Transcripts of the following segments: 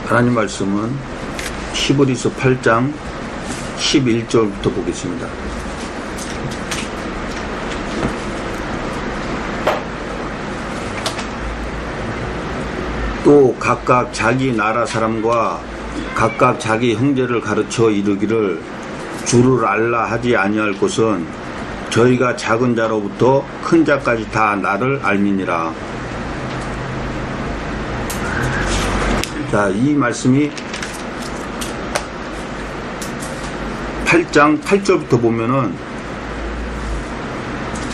하나님 말씀은 히브리서 8장 11절부터 보겠습니다. 또 각각 자기 나라 사람과 각각 자기 형제를 가르쳐 이르기를 주를 알라 하지 아니할 것은 저희가 작은 자로부터 큰 자까지 다 나를 알미니라. 자, 이 말씀이 8장 8절부터 보면은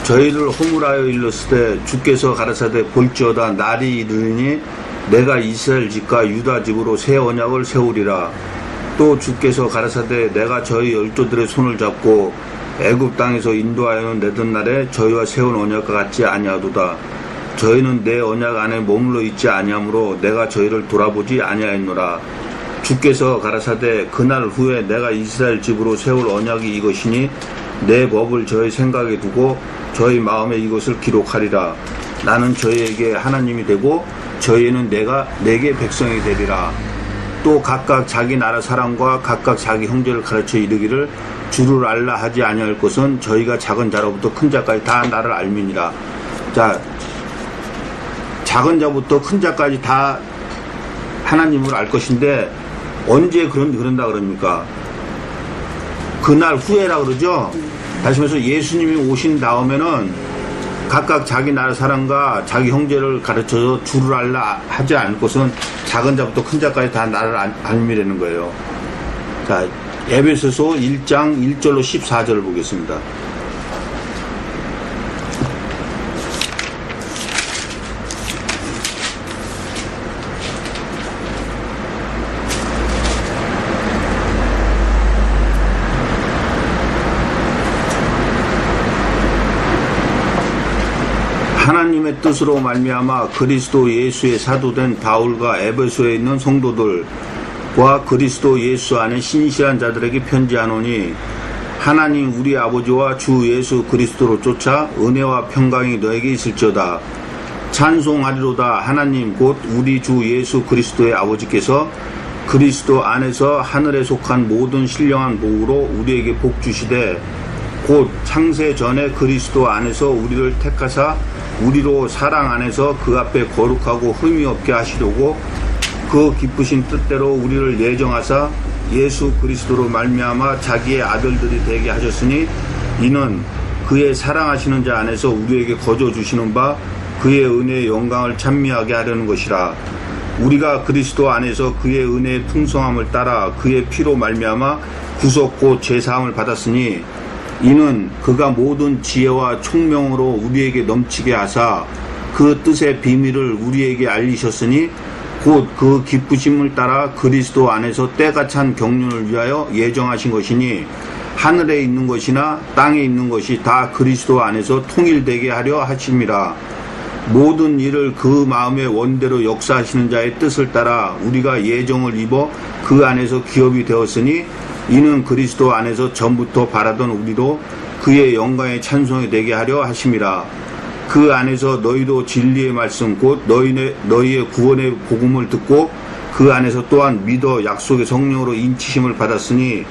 저희를 허물하여 일렀을 때 주께서 가라사대 볼지어다 날이 이르니 내가 이스라엘 집과 유다 집으로 새 언약을 세우리라. 또 주께서 가라사대 내가 저희 열조들의 손을 잡고 애굽 땅에서 인도하여 내던 날에 저희와 세운 언약과 같지 아니하도다. 저희는 내 언약 안에 머물러 있지 아니하므로 내가 저희를 돌아보지 아니하였노라. 주께서 가라사대 그날 후에 내가 이스라엘 집으로 세울 언약이 이것이니 내 법을 저희 생각에 두고 저희 마음에 이것을 기록하리라. 나는 저희에게 하나님이 되고 저희는 내게 백성이 되리라. 또 각각 자기 나라 사람과 각각 자기 형제를 가르쳐 이르기를 주를 알라 하지 아니할 것은 저희가 작은 자로부터 큰 자까지 다 나를 알미니라. 자, 작은 자부터 큰 자까지 다 하나님을 알 것인데 언제 그런다 그럽니까? 그날 후에라 그러죠. 다시 말해서 예수님이 오신 다음에는 각각 자기 나라 사람과 자기 형제를 가르쳐서 주를 알라 하지 않을 것은 작은 자부터 큰 자까지 다 나를 알미라는 거예요. 자, 에베소서 1장 1절로 14절을 보겠습니다. 하나님의 뜻으로 말미암아 그리스도 예수의 사도된 바울과 에베소에 있는 성도들과 그리스도 예수 안에 신실한 자들에게 편지하노니 하나님 우리 아버지와 주 예수 그리스도로 쫓아 은혜와 평강이 너에게 있을지어다. 찬송하리로다. 하나님 곧 우리 주 예수 그리스도의 아버지께서 그리스도 안에서 하늘에 속한 모든 신령한 복으로 우리에게 복 주시되 곧 창세 전에 그리스도 안에서 우리를 택하사 우리로 사랑 안에서 그 앞에 거룩하고 흠이 없게 하시려고 그 기쁘신 뜻대로 우리를 예정하사 예수 그리스도로 말미암아 자기의 아들들이 되게 하셨으니 이는 그의 사랑하시는 자 안에서 우리에게 거저 주시는 바 그의 은혜의 영광을 찬미하게 하려는 것이라. 우리가 그리스도 안에서 그의 은혜의 풍성함을 따라 그의 피로 말미암아 구속 곧 제사함을 받았으니 이는 그가 모든 지혜와 총명으로 우리에게 넘치게 하사 그 뜻의 비밀을 우리에게 알리셨으니 곧 그 기쁘심을 따라 그리스도 안에서 때가 찬 경륜을 위하여 예정하신 것이니 하늘에 있는 것이나 땅에 있는 것이 다 그리스도 안에서 통일되게 하려 하심이라. 모든 일을 그 마음의 원대로 역사하시는 자의 뜻을 따라 우리가 예정을 입어 그 안에서 기업이 되었으니 이는 그리스도 안에서 전부터 바라던 우리로 그의 영광의 찬송이 되게 하려 하심이라. 그 안에서 너희도 진리의 말씀 곧 너희의 구원의 복음을 듣고 그 안에서 또한 믿어 약속의 성령으로 인치심을 받았으니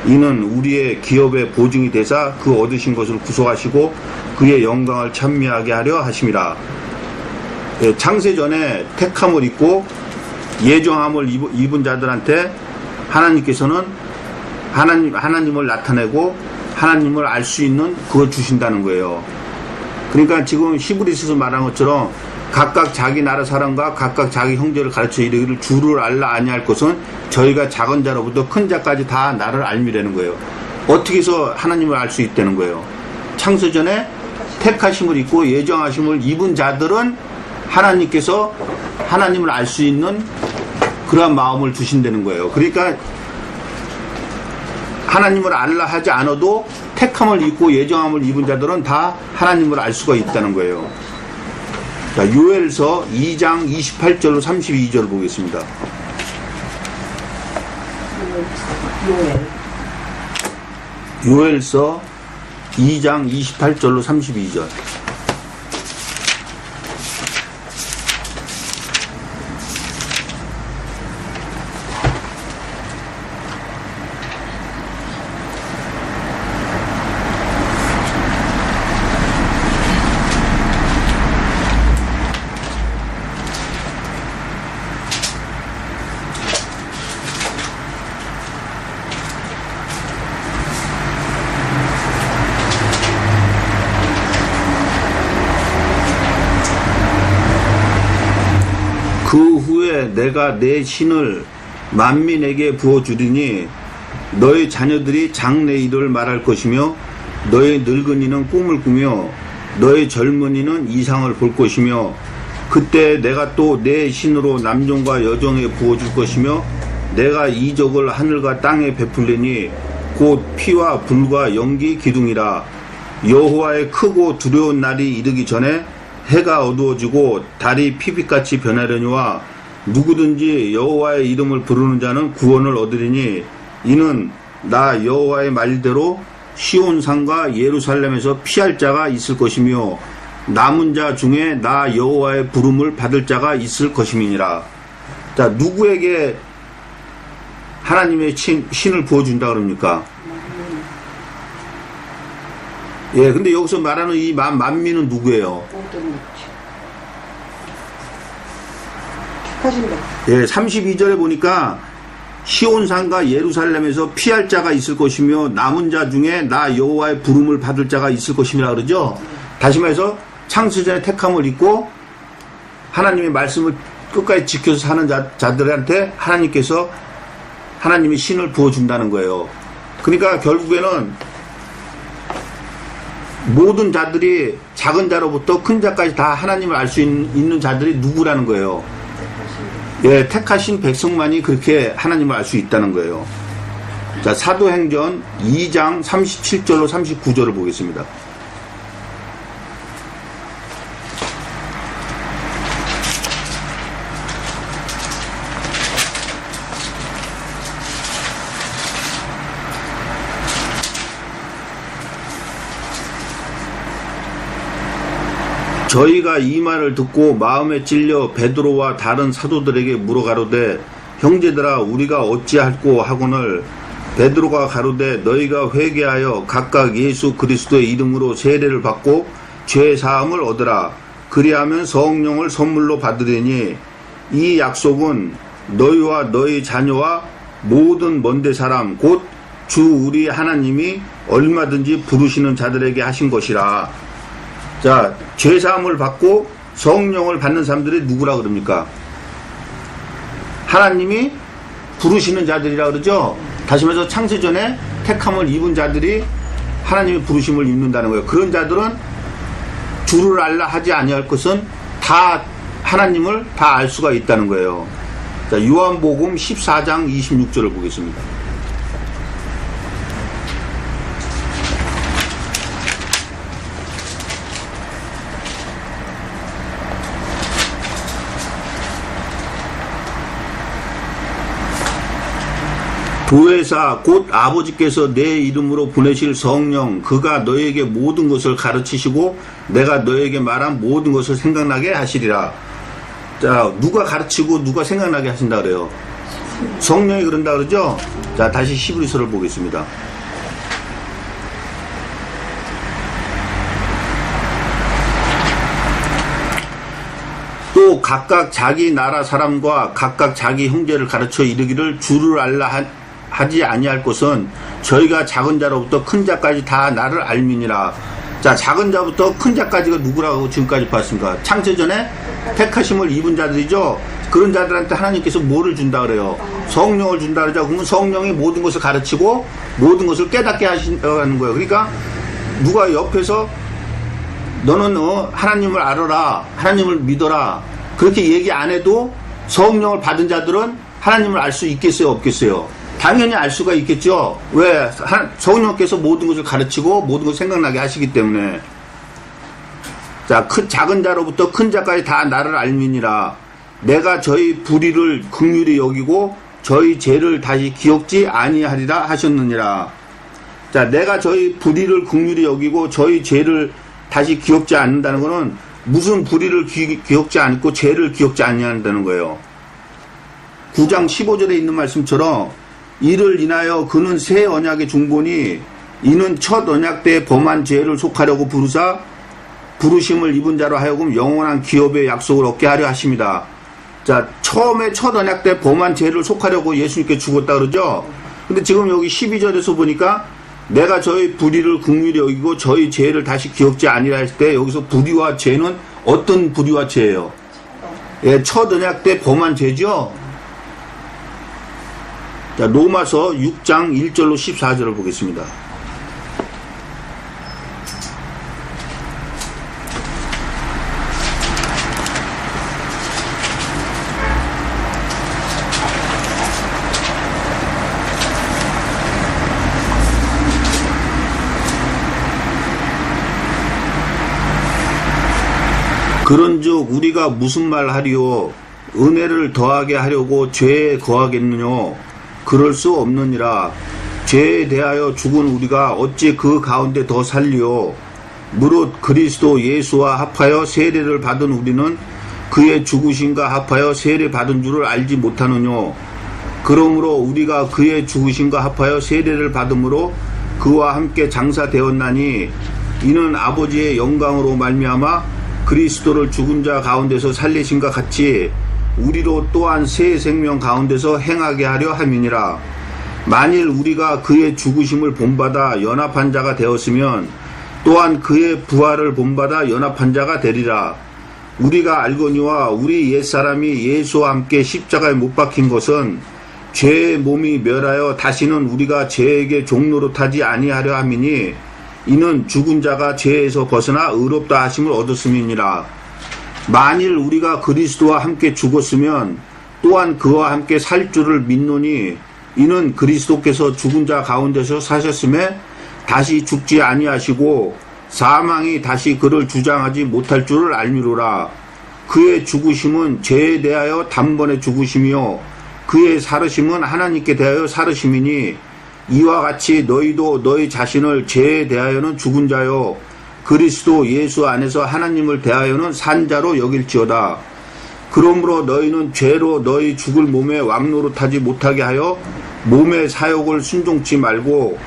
이는 우리의 기업의 보증이 되사 그 얻으신 것을 구속하시고 그의 영광을 찬미하게 하려 하심이라. 창세 전에 택함을 입고 예정함을 입은 자들한테 하나님께서는 하나님을 나타내고 하나님을 알 수 있는 그걸 주신다는 거예요. 그러니까 지금 히브리서에서 말한 것처럼 각각 자기 나라 사람과 각각 자기 형제를 가르쳐 이르기를 주를 알라 아니할 것은 저희가 작은 자로부터 큰 자까지 다 나를 알미라는 거예요. 어떻게 해서 하나님을 알 수 있다는 거예요? 창세전에 택하심을 입고 예정하심을 입은 자들은 하나님께서 하나님을 알 수 있는 그러한 마음을 주신다는 거예요. 그러니까 하나님을 알라 하지 않아도 택함을 입고 예정함을 입은 자들은 다 하나님을 알 수가 있다는 거예요. 자, 요엘서 2장 28절로 32절 보겠습니다. 요엘서 2장 28절로 32절. 내가 내 신을 만민에게 부어주리니 너의 자녀들이 장래 일을 말할 것이며 너의 늙은이는 꿈을 꾸며 너의 젊은이는 이상을 볼 것이며 그때 내가 또 내 신으로 남종과 여종에 부어줄 것이며 내가 이적을 하늘과 땅에 베풀리니 곧 피와 불과 연기 기둥이라. 여호와의 크고 두려운 날이 이르기 전에 해가 어두워지고 달이 피빛같이 변하려니와 누구든지 여호와의 이름을 부르는 자는 구원을 얻으리니 이는 나 여호와의 말대로 시온산과 예루살렘에서 피할 자가 있을 것이며 남은 자 중에 나 여호와의 부름을 받을 자가 있을 것임이니라. 자, 누구에게 하나님의 신을 부어준다 그럽니까? 예, 근데 여기서 말하는 이 만민은 누구예요? 예, 32절에 보니까 시온산과 예루살렘에서 피할 자가 있을 것이며 남은 자 중에 나 여호와의 부름을 받을 자가 있을 것이라 그러죠. 다시 말해서 창세전에 택함을 입고 하나님의 말씀을 끝까지 지켜서 사는 자들한테 하나님께서 하나님의 신을 부어준다는 거예요. 그러니까 결국에는 모든 자들이 작은 자로부터 큰 자까지 다 하나님을 알 수 있는 자들이 누구라는 거예요. 예, 택하신 백성만이 그렇게 하나님을 알 수 있다는 거예요. 자, 사도행전 2장 37절로 39절을 보겠습니다. 저희가 이 말을 듣고 마음에 찔려 베드로와 다른 사도들에게 물어가로되 형제들아 우리가 어찌할꼬 하거늘 베드로가 가로되 너희가 회개하여 각각 예수 그리스도의 이름으로 세례를 받고 죄 사함을 얻으라. 그리하면 성령을 선물로 받으리니 이 약속은 너희와 너희 자녀와 모든 먼데 사람 곧 주 우리 하나님이 얼마든지 부르시는 자들에게 하신 것이라. 자, 죄사함을 받고 성령을 받는 사람들이 누구라 그럽니까? 하나님이 부르시는 자들이라 그러죠. 다시 말해서 창세전에 택함을 입은 자들이 하나님의 부르심을 입는다는 거예요. 그런 자들은 주를 알라 하지 아니할 것은 다 하나님을 다 알 수가 있다는 거예요. 자, 요한복음 14장 26절을 보겠습니다. 보혜사 곧 아버지께서 내 이름으로 보내실 성령 그가 너에게 모든 것을 가르치시고 내가 너에게 말한 모든 것을 생각나게 하시리라. 자, 누가 가르치고 누가 생각나게 하신다 그래요? 성령이 그런다 그러죠? 자, 다시 히브리서를 보겠습니다. 또 각각 자기 나라 사람과 각각 자기 형제를 가르쳐 이르기를 주를 알라 하지 아니할 것은 저희가 작은 자로부터 큰 자까지 다 나를 알미니라. 자, 작은 자부터 큰 자까지가 누구라고 지금까지 봤습니까? 창세전에 택하심을 입은 자들이죠. 그런 자들한테 하나님께서 뭐를 준다 그래요? 성령을 준다 그러죠. 그러면 성령이 모든 것을 가르치고 모든 것을 깨닫게 하시는 거예요. 그러니까 누가 옆에서 너는 하나님을 알아라, 하나님을 믿어라 그렇게 얘기 안 해도 성령을 받은 자들은 하나님을 알 수 있겠어요, 없겠어요? 당연히 알 수가 있겠죠. 왜? 성령께서 모든 것을 가르치고 모든 것을 생각나게 하시기 때문에. 자, 작은 자로부터 큰 자까지 다 나를 알미니라. 내가 저희 불의를 긍휼히 여기고 저희 죄를 다시 기억지 아니하리라 하셨느니라. 자, 내가 저희 불의를 긍휼히 여기고 저희 죄를 다시 기억지 않는다는 것은 무슨 불의를 기억지 않고 죄를 기억지 아니한다는 거예요. 9장 15절에 있는 말씀처럼 이를 인하여 그는 새 언약의 중보니 이는 첫 언약 때 범한 죄를 속하려고 부르심을 입은 자로 하여금 영원한 기업의 약속을 얻게 하려 하십니다. 자, 처음에 첫 언약 때 범한 죄를 속하려고 예수님께 죽었다 그러죠. 근데 지금 여기 12절에서 보니까 내가 저희 불의를 긍휼히 여기고 저희 죄를 다시 기억지 아니라 했을 때 여기서 불의와 죄는 어떤 불의와 죄예요? 예, 첫 언약 때 범한 죄죠. 자, 로마서 6장 1절로 14절을 보겠습니다. 그런즉 우리가 무슨 말 하리요? 은혜를 더하게 하려고 죄에 거하겠느뇨? 그럴 수 없느니라. 죄에 대하여 죽은 우리가 어찌 그 가운데 더 살리요? 무릇 그리스도 예수와 합하여 세례를 받은 우리는 그의 죽으심과 합하여 세례 받은 줄을 알지 못하느뇨? 그러므로 우리가 그의 죽으심과 합하여 세례를 받음으로 그와 함께 장사되었나니 이는 아버지의 영광으로 말미암아 그리스도를 죽은 자 가운데서 살리신과 같이 우리로 또한 새 생명 가운데서 행하게 하려 함이니라. 만일 우리가 그의 죽으심을 본받아 연합한 자가 되었으면 또한 그의 부활을 본받아 연합한 자가 되리라. 우리가 알거니와 우리 옛사람이 예수와 함께 십자가에 못 박힌 것은 죄의 몸이 멸하여 다시는 우리가 죄에게 종노릇하지 아니하려 함이니 이는 죽은 자가 죄에서 벗어나 의롭다 하심을 얻었음이니라. 만일 우리가 그리스도와 함께 죽었으면 또한 그와 함께 살 줄을 믿노니 이는 그리스도께서 죽은 자 가운데서 사셨음에 다시 죽지 아니하시고 사망이 다시 그를 주장하지 못할 줄을 알미로라. 그의 죽으심은 죄에 대하여 단번에 죽으심이요 그의 살으심은 하나님께 대하여 살으심이니 이와 같이 너희도 너희 자신을 죄에 대하여는 죽은 자요 그리스도 예수 안에서 하나님을 대하여는 산 자로 여길지어다. 그러므로 너희는 죄로 너희 죽을 몸에 왕노릇하지 못하게 하여 몸의 사욕을 순종치 말고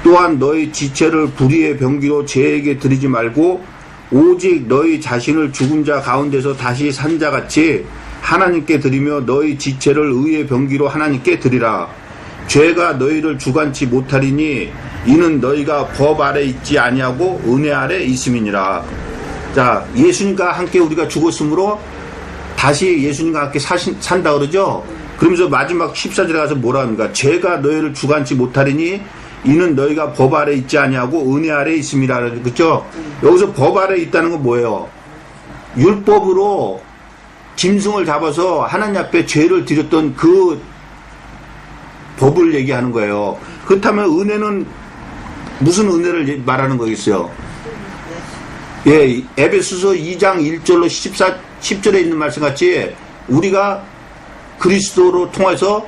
또한 너희 지체를 불의의 병기로 죄에게 드리지 말고 오직 너희 자신을 죽은 자 가운데서 다시 산 자같이 하나님께 드리며 너희 지체를 의의 병기로 하나님께 드리라. 죄가 너희를 주관치 못하리니 이는 너희가 법 아래 있지 아니하고 은혜 아래 있음이니라. 자, 예수님과 함께 우리가 죽었으므로 다시 예수님과 함께 산다 그러죠. 그러면서 마지막 14절에 가서 뭐라 합니까? 죄가 너희를 주관치 못하리니 이는 너희가 법 아래 있지 아니하고 은혜 아래 있음이라. 그렇죠? 여기서 법 아래 있다는 건 뭐예요? 율법으로 짐승을 잡아서 하나님 앞에 죄를 드렸던 그 법을 얘기하는 거예요. 그렇다면 은혜는 무슨 은혜를 말하는 거겠어요? 예, 에베소서 2장 1절로 10절에 있는 말씀 같이 우리가 그리스도로 통해서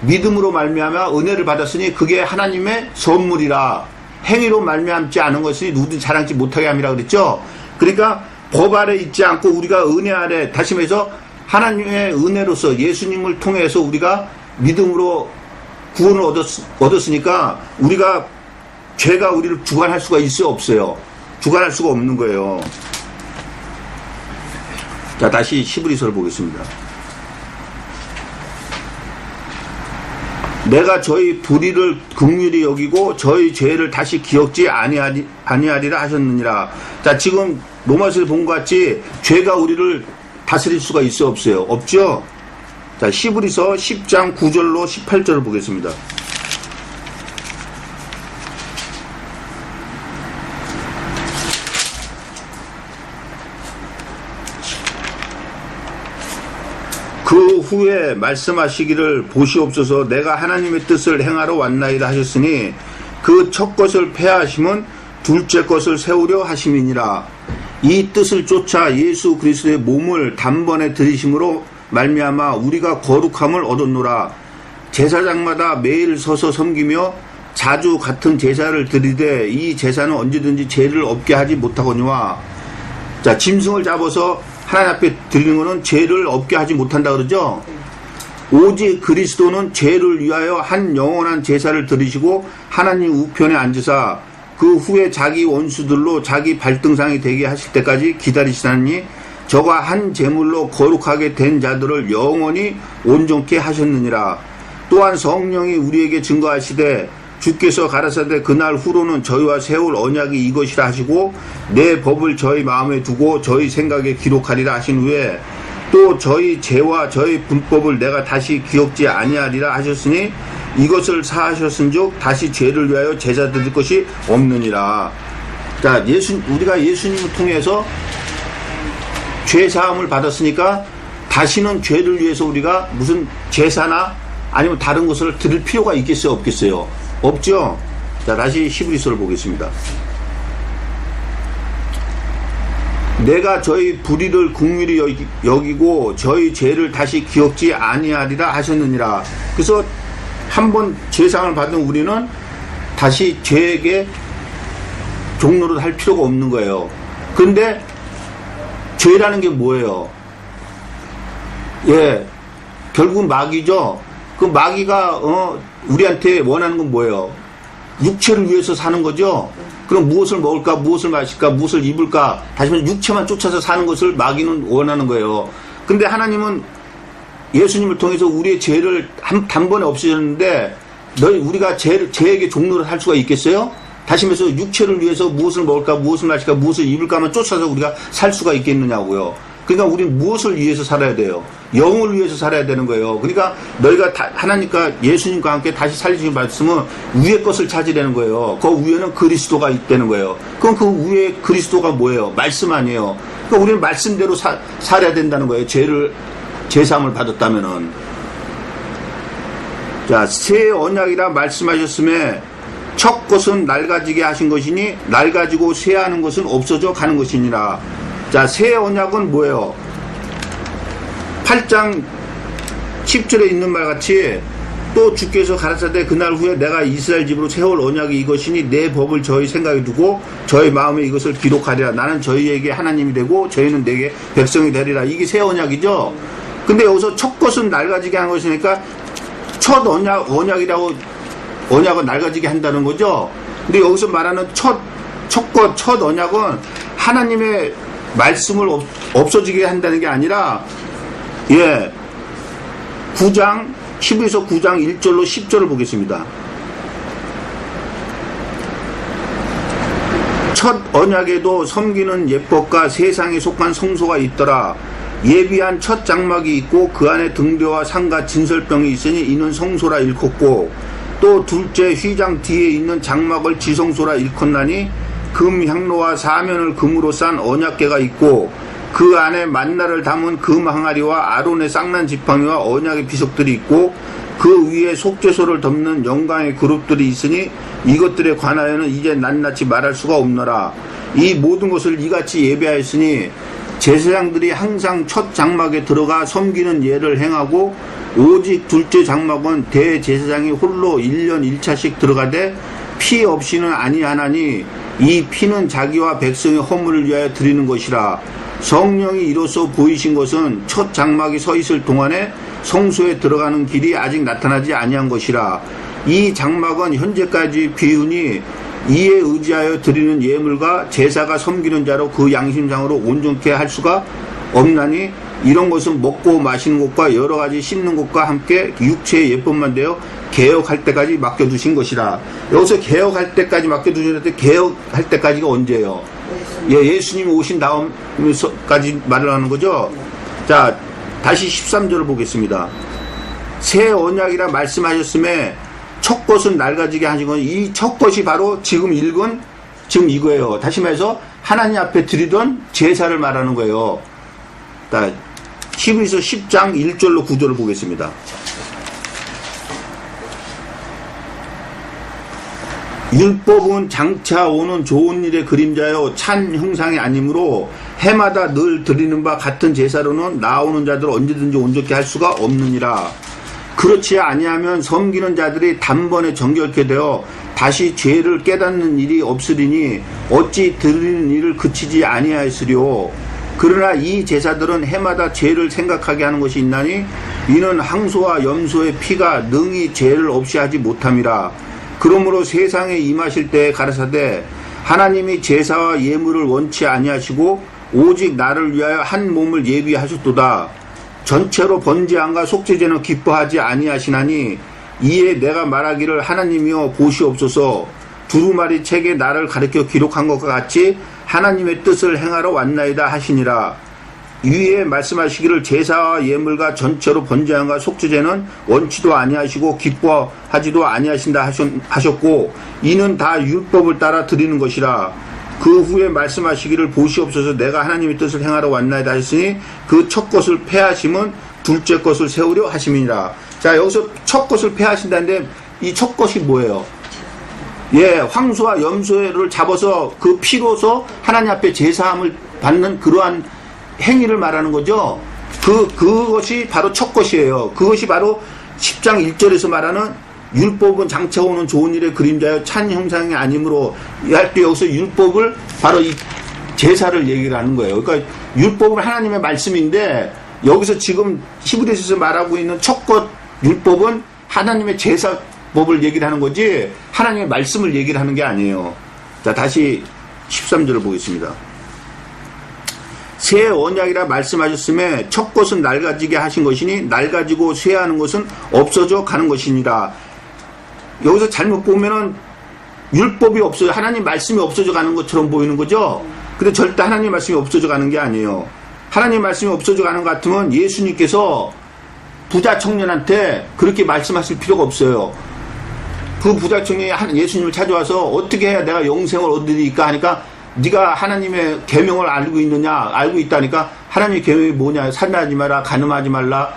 믿음으로 말미암아 은혜를 받았으니 그게 하나님의 선물이라. 행위로 말미암지 않은 것이 누구든지 자랑치 못하게 함이라 그랬죠. 그러니까 법 아래 있지 않고 우리가 은혜 아래, 다시 말해서 하나님의 은혜로서 예수님을 통해서 우리가 믿음으로 구원을 얻었으니까 우리가 죄가 우리를 주관할 수가 있어요, 없어요? 주관할 수가 없는 거예요. 자, 다시 히브리서를 보겠습니다. 내가 저희 불의를 긍휼히 여기고 저희 죄를 다시 기억지 아니하리라 하셨느니라. 자, 지금 로마서를 본 것 같이 죄가 우리를 다스릴 수가 있어요, 없어요? 없죠? 자, 히브리서 10장 9절로 18절을 보겠습니다. 그 후에 말씀하시기를 보시옵소서 내가 하나님의 뜻을 행하러 왔나이다 하셨으니 그 첫 것을 폐하심은 둘째 것을 세우려 하심이니라. 이 뜻을 쫓아 예수 그리스도의 몸을 단번에 들이심으로 말미암아 우리가 거룩함을 얻었노라. 제사장마다 매일 서서 섬기며 자주 같은 제사를 드리되 이 제사는 언제든지 죄를 없게 하지 못하거니와. 자, 짐승을 잡아서 하나님 앞에 드리는 것은 죄를 없게 하지 못한다 그러죠. 오직 그리스도는 죄를 위하여 한 영원한 제사를 드리시고 하나님 우편에 앉으사 그 후에 자기 원수들로 자기 발등상이 되게 하실 때까지 기다리시나니 저가 한 제물로 거룩하게 된 자들을 영원히 온전케 하셨느니라. 또한 성령이 우리에게 증거하시되 주께서 가라사대 그날 후로는 저희와 세울 언약이 이것이라 하시고 내 법을 저희 마음에 두고 저희 생각에 기록하리라 하신 후에 또 저희 죄와 저희 분법을 내가 다시 기억지 아니하리라 하셨으니 이것을 사하셨은즉 다시 죄를 위하여 제사 드릴 것이 없느니라. 자, 우리가 예수님을 통해서 죄 사함을 받았으니까 다시는 죄를 위해서 우리가 무슨 제사나 아니면 다른 것을 드릴 필요가 있겠어요, 없겠어요? 없죠? 자, 다시 히브리서를 보겠습니다. 내가 저희 불의를 긍휼히 여기고 저희 죄를 다시 기억지 아니하리라 하셨느니라. 그래서 한번 죄상을 받은 우리는 다시 죄에게 종노릇 할 필요가 없는 거예요. 그런데 죄라는 게 뭐예요? 예, 결국 마귀죠. 그 마귀가 우리한테 원하는 건 뭐예요? 육체를 위해서 사는 거죠. 그럼 무엇을 먹을까, 무엇을 마실까, 무엇을 입을까, 다시 말해 육체만 쫓아서 사는 것을 마귀는 원하는 거예요. 근데 하나님은 예수님을 통해서 우리의 죄를 단번에 없애셨는데 우리가 죄에게 종노릇 할 수가 있겠어요? 다시 말해서 육체를 위해서 무엇을 먹을까, 무엇을 마실까, 무엇을 입을까만 쫓아서 우리가 살 수가 있겠느냐고요. 그러니까 우리는 무엇을 위해서 살아야 돼요? 영을 위해서 살아야 되는 거예요. 그러니까 너희가 하나님과 예수님과 함께 다시 살리신 말씀은 위의 것을 찾으려는 거예요. 그 위에는 그리스도가 있다는 거예요. 그럼 그 위에 그리스도가 뭐예요? 말씀 아니에요. 그러니까 우리는 말씀대로 살아야 된다는 거예요. 제사함을 받았다면은. 자, 새 언약이라 말씀하셨음에 첫 것은 낡아지게 하신 것이니 낡아지고 쇠하는 것은 없어져 가는 것이니라. 자, 새 언약은 뭐예요? 8장 10절에 있는 말같이 또 주께서 가라사대 그날 후에 내가 이스라엘 집으로 세울 언약이 이것이니 내 법을 저희 생각에 두고 저희 마음에 이것을 기록하리라. 나는 저희에게 하나님이 되고 저희는 내게 백성이 되리라. 이게 새 언약이죠. 근데 여기서 첫 것은 낡아지게 한 것이니까 첫 언약이라고 언약은 낡아지게 한다는 거죠. 근데 여기서 말하는 첫 언약은 하나님의 말씀을 없어지게 한다는 게 아니라, 예, 9장, 히브리서 9장 1절로 10절을 보겠습니다. 첫 언약에도 섬기는 예법과 세상에 속한 성소가 있더라. 예비한 첫 장막이 있고 그 안에 등대와 상과 진설병이 있으니 이는 성소라 일컫고 또 둘째 휘장 뒤에 있는 장막을 지성소라 일컫나니 금 향로와 사면을 금으로 싼 언약궤가 있고 그 안에 만나를 담은 금 항아리와 아론의 쌍난 지팡이와 언약의 비석들이 있고 그 위에 속죄소를 덮는 영광의 그룹들이 있으니 이것들에 관하여는 이제 낱낱이 말할 수가 없노라. 이 모든 것을 이같이 예배하였으니 제사장들이 항상 첫 장막에 들어가 섬기는 예를 행하고 오직 둘째 장막은 대제사장이 홀로 1년 1차씩 들어가되 피 없이는 아니하나니 이 피는 자기와 백성의 허물을 위하여 드리는 것이라. 성령이 이로써 보이신 것은 첫 장막이 서 있을 동안에 성소에 들어가는 길이 아직 나타나지 아니한 것이라. 이 장막은 현재까지 비우니 이에 의지하여 드리는 예물과 제사가 섬기는 자로 그 양심상으로 온전케 할 수가 없나니 이런 것은 먹고 마시는 것과 여러 가지 씹는 것과 함께 육체의 예법만 되어 개혁할 때까지 맡겨두신 것이라. 여기서 개혁할 때까지 맡겨두셨는데 개혁할 때까지가 언제예요? 예, 예수님이 오신 다음까지 말을 하는 거죠. 자, 다시 13절을 보겠습니다. 새 언약이라 말씀하셨음에 첫 것은 낡아지게 하신 건 이 첫 것이 바로 지금 읽은 지금 이거예요. 다시 말해서 하나님 앞에 드리던 제사를 말하는 거예요. 자, 히브리서 10장 1절로 9절을 보겠습니다. 율법은 장차 오는 좋은 일의 그림자요 찬 형상이 아니므로 해마다 늘 드리는 바 같은 제사로는 나오는 자들을 언제든지 온전케 할 수가 없느니라. 그렇지 아니하면 섬기는 자들이 단번에 정결케 되어 다시 죄를 깨닫는 일이 없으리니 어찌 드리는 일을 그치지 아니하였으리요. 그러나 이 제사들은 해마다 죄를 생각하게 하는 것이 있나니 이는 항소와 염소의 피가 능히 죄를 없이 하지 못함이라. 그러므로 세상에 임하실 때에 가라사대 하나님이 제사와 예물을 원치 아니하시고 오직 나를 위하여 한 몸을 예비하셨도다. 전체로 번제함과 속죄제는 기뻐하지 아니하시나니 이에 내가 말하기를 하나님이여 보시옵소서. 두루마리 책에 나를 가르쳐 기록한 것과 같이 하나님의 뜻을 행하러 왔나이다 하시니라. 위에 말씀하시기를 제사와 예물과 전체로 번제함과 속죄제는 원치도 아니하시고 기뻐하지도 아니하신다 하셨고 이는 다 율법을 따라 드리는 것이라. 그 후에 말씀하시기를 보시옵소서 내가 하나님의 뜻을 행하러 왔나이다 하셨으니 그 첫 것을 폐하심은 둘째 것을 세우려 하심이니라. 자, 여기서 첫 것을 폐하신다는데 이 첫 것이 뭐예요? 예, 황소와 염소를 잡아서 그 피로서 하나님 앞에 제사함을 받는 그러한 행위를 말하는 거죠. 그것이 바로 첫 것이에요. 그것이 바로 10장 1절에서 말하는 율법은 장차 오는 좋은 일의 그림자여 찬 형상이 아니므로 할 때 여기서 율법을 바로 이 제사를 얘기를 하는 거예요. 그러니까 율법은 하나님의 말씀인데 여기서 지금 히브리서에서 말하고 있는 첫 것 율법은 하나님의 제사법을 얘기를 하는 거지 하나님의 말씀을 얘기를 하는 게 아니에요. 자, 다시 13절을 보겠습니다. 새 언약이라 말씀하셨음에 첫 것은 낡아지게 하신 것이니 낡아지고 쇠하는 것은 없어져 가는 것이니라. 여기서 잘못 보면은 율법이 없어져 하나님 말씀이 없어져 가는 것처럼 보이는 거죠. 근데 절대 하나님 말씀이 없어져 가는 게 아니에요. 하나님 말씀이 없어져 가는 것 같으면 예수님께서 부자 청년한테 그렇게 말씀하실 필요가 없어요. 그 부자 청년이 예수님을 찾아와서 어떻게 해야 내가 영생을 얻으리까 하니까 네가 하나님의 계명을 알고 있느냐? 알고 있다니까 하나님의 계명이 뭐냐? 살인하지 마라, 간음하지 말라,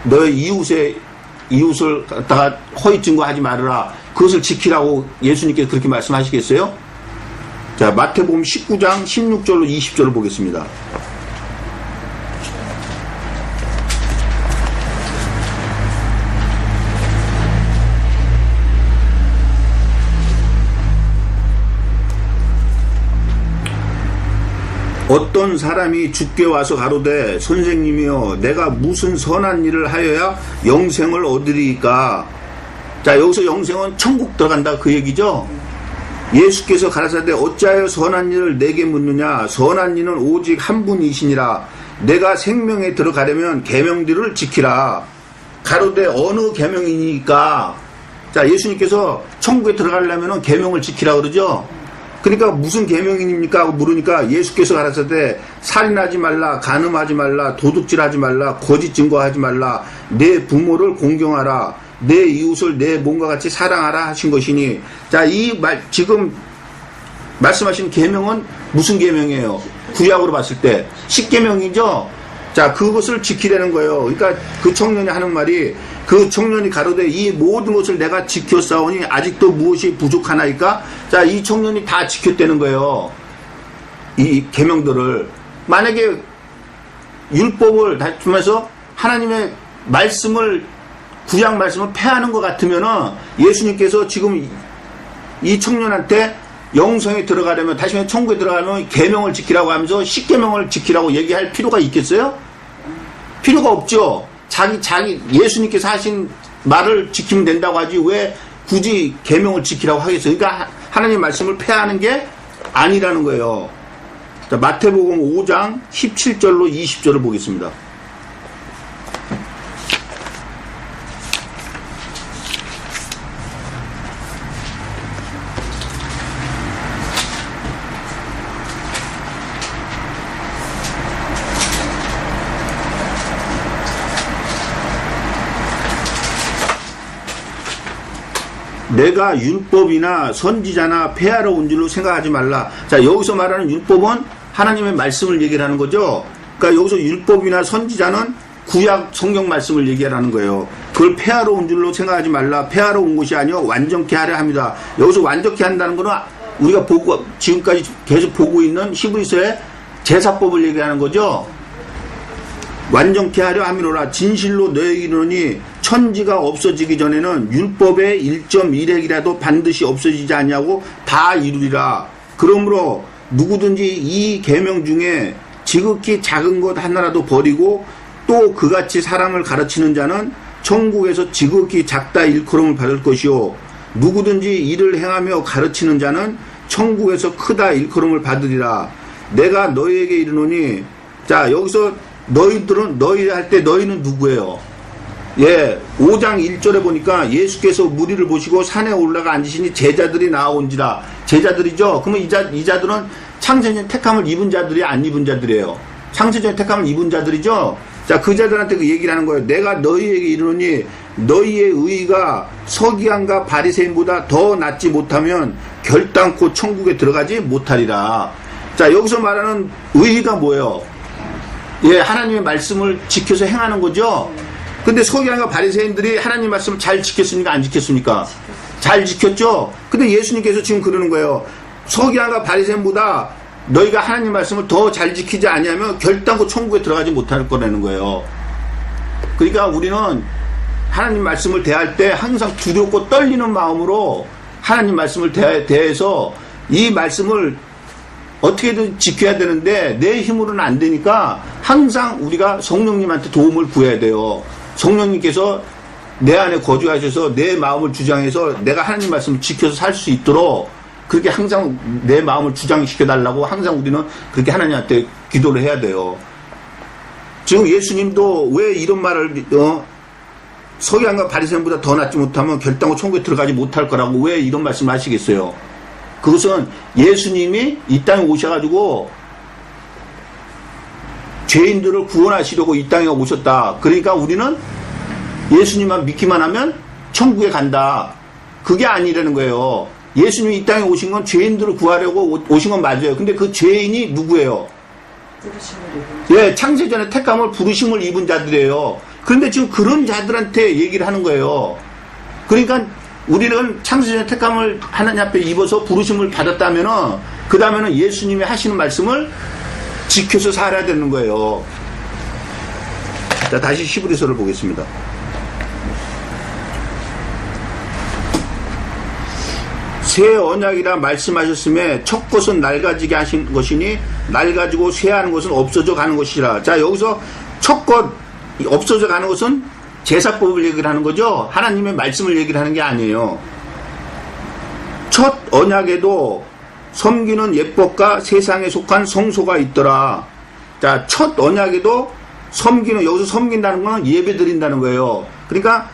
너의 이웃을 갖다가 허위 증거하지 말아라. 그것을 지키라고 예수님께서 그렇게 말씀하시겠어요? 자, 마태복음 19장 16절로 20절을 보겠습니다. 어떤 사람이 주께 와서 가로되 선생님이여 내가 무슨 선한 일을 하여야 영생을 얻으리이까. 자, 여기서 영생은 천국 들어간다 그 얘기죠. 예수께서 가라사대 어찌하여 선한 일을 내게 묻느냐. 선한 이는 오직 한 분이시니라. 내가 생명에 들어가려면 계명들을 지키라. 가로되 어느 계명이니까. 자, 예수님께서 천국에 들어가려면 계명을 지키라 그러죠. 그러니까 무슨 계명입니까 하고 물으니까 예수께서 가라사대 살인하지 말라, 간음하지 말라, 도둑질하지 말라, 거짓 증거하지 말라, 내 부모를 공경하라, 내 이웃을 내 몸과 같이 사랑하라 하신 것이니. 자, 지금 말씀하신 계명은 무슨 계명이에요? 구약으로 봤을 때 10계명이죠. 자, 그것을 지키라는 거예요. 그러니까 그 청년이 하는 말이, 그 청년이 가로되 이 모든 것을 내가 지켰사오니 아직도 무엇이 부족하나이까? 자, 이 청년이 다 지켰다는 거예요. 이 계명들을. 만약에 율법을 다투면서 하나님의 말씀을, 구약 말씀을 폐하는 것 같으면은 예수님께서 지금 이 청년한테 영성에 들어가려면, 다시 말해 천국에 들어가려면 계명을 지키라고 하면서 10계명을 지키라고 얘기할 필요가 있겠어요? 필요가 없죠. 자기 예수님께서 하신 말을 지키면 된다고 하지 왜 굳이 계명을 지키라고 하겠어요? 그러니까 하나님 말씀을 폐하는 게 아니라는 거예요. 자, 마태복음 5장 17절로 20절을 보겠습니다. 내가 율법이나 선지자나 폐하러 온 줄로 생각하지 말라. 자, 여기서 말하는 율법은 하나님의 말씀을 얘기를 하는 거죠. 그러니까 여기서 율법이나 선지자는 구약 성경 말씀을 얘기하라는 거예요. 그걸 폐하러 온 줄로 생각하지 말라. 폐하러 온 것이 아니요 완전케 하려 합니다. 여기서 완전케 한다는 거는 우리가 지금까지 계속 보고 있는 히브리서의 제사법을 얘기하는 거죠. 완전케 하려 함이로라. 진실로 너에게 이르노니 천지가 없어지기 전에는 율법의 1.1핵이라도 반드시 없어지지 않냐고 다 이루리라. 그러므로 누구든지 이 계명 중에 지극히 작은 것 하나라도 버리고 또 그같이 사람을 가르치는 자는 천국에서 지극히 작다 일컬음을 받을 것이요 누구든지 이를 행하며 가르치는 자는 천국에서 크다 일컬음을 받으리라. 내가 너희에게 이르노니. 자, 여기서 너희들은, 너희 할 때 너희는 누구예요? 예, 5장 1절에 보니까 예수께서 무리를 보시고 산에 올라가 앉으시니 제자들이 나아온지라. 제자들이죠. 그러면 이 자들은 창세년 택함을 입은 자들이 안 입은 자들이에요. 창세전에 택함을 입은 자들이죠. 자, 그 자들한테 그 얘기를 하는 거예요. 내가 너희에게 이르노니 너희의 의가 서기관과 바리새인보다 더 낫지 못하면 결단코 천국에 들어가지 못하리라. 자, 여기서 말하는 의가 뭐예요? 예, 하나님의 말씀을 지켜서 행하는 거죠. 근데 서기관과 바리새인들이 하나님 말씀을 잘 지켰습니까? 안 지켰습니까? 잘 지켰죠. 근데 예수님께서 지금 그러는 거예요. 서기관과 바리새인보다 너희가 하나님 말씀을 더 잘 지키지 아니하면 결단코 천국에 들어가지 못할 거라는 거예요. 그러니까 우리는 하나님 말씀을 대할 때 항상 두렵고 떨리는 마음으로 하나님 말씀을 대해서 이 말씀을 어떻게든 지켜야 되는데 내 힘으로는 안 되니까 항상 우리가 성령님한테 도움을 구해야 돼요. 성령님께서 내 안에 거주하셔서 내 마음을 주장해서 내가 하나님 말씀을 지켜서 살 수 있도록 그렇게 항상 내 마음을 주장시켜 달라고 항상 우리는 그렇게 하나님한테 기도를 해야 돼요. 지금 예수님도 왜 이런 말을 서기관과 바리새인보다 더 낫지 못하면 결단코 천국에 들어가지 못할 거라고 왜 이런 말씀을 하시겠어요? 그것은 예수님이 이 땅에 오셔가지고 죄인들을 구원하시려고 이 땅에 오셨다. 그러니까 우리는 예수님만 믿기만 하면 천국에 간다. 그게 아니라는 거예요. 예수님이 이 땅에 오신 건 죄인들을 구하려고 오신 건 맞아요. 근데 그 죄인이 누구예요? 예, 창세전에 택함을 부르심을 입은 자들이에요. 그런데 지금 그런 자들한테 얘기를 하는 거예요. 그러니까 우리는 창세전에 택함을 하나님 앞에 입어서 부르심을 받았다면은 그 다음에는 예수님이 하시는 말씀을 지켜서 살아야 되는 거예요. 자, 다시 히브리서를 보겠습니다. 새 언약이라 말씀하셨음에 첫 것은 낡아지게 하신 것이니 낡아지고 쇠하는 것은 없어져 가는 것이라. 자, 여기서 첫 것 없어져 가는 것은 제사법을 얘기를 하는 거죠. 하나님의 말씀을 얘기를 하는 게 아니에요. 첫 언약에도 섬기는 예법과 세상에 속한 성소가 있더라. 자, 첫 언약에도 섬기는, 여기서 섬긴다는 건 예배 드린다는 거예요. 그러니까